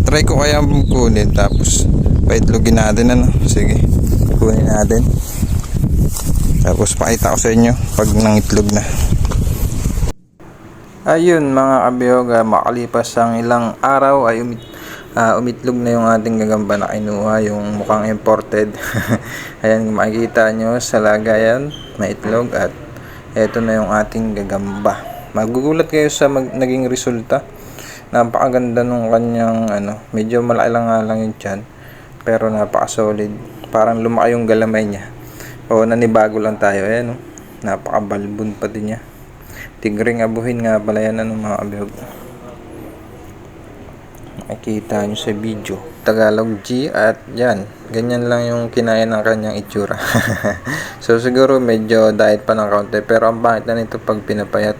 try ko kaya kunin tapos paitlogin natin ano. Sige, kunin natin. Tapos pakita ko sa inyo pag nangitlog na. Ayun mga kabiyog, makalipas ang ilang araw ay umitlog na yung ating gagamba na kinuha, yung mukhang imported. Ayan, makikita nyo sa lagayan, may itlog at eto na yung ating gagamba. Magugulat kayo sa naging resulta. Napakaganda nung kanyang medyo malaki lang nga lang yung tiyan, pero napaka-solid. Parang lumaki yung galamay niya. O nanibago lang tayo, ayan napaka-balbon pati niya. Tigring abuhin nga pala yan mga kabiyog. Makikita nyo sa video. Tagalog G at yan. Ganyan lang yung kinaya ng kanyang itsura. So siguro medyo diet pa ng kaunti. Pero ang pangit na nito pag pinapayat.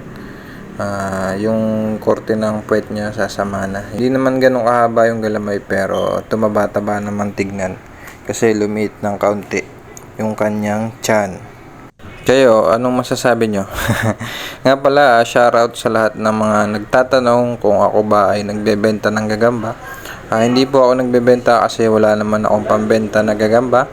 Yung korte ng puwet niya sasama na. Hindi naman ganun kahaba yung galamay pero tumaba-taba naman tignan. Kasi lumiit ng kaunti yung kanyang tiyan. Kayo, anong masasabi nyo? Nga pala, shoutout sa lahat ng mga nagtatanong kung ako ba ay nagbebenta ng gagamba. Hindi po ako nagbebenta kasi wala naman akong pambenta na gagamba.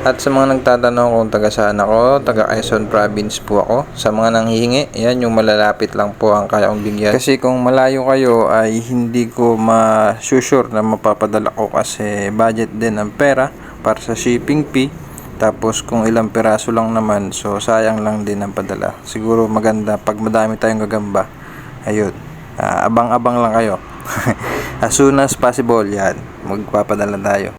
At sa mga nagtatanong kung taga saan ako, taga Quezon Province po ako. Sa mga nanghihingi, yan yung malalapit lang po ang kaya kong bigyan. Kasi kung malayo kayo ay hindi ko ma-sure na mapapadala ko kasi budget din ang pera para sa shipping fee. Tapos kung ilang piraso lang naman, so sayang lang din ang padala. Siguro maganda pag madami tayong gagamba. Ayun, abang-abang lang kayo. As soon as possible yan, magpapadala tayo.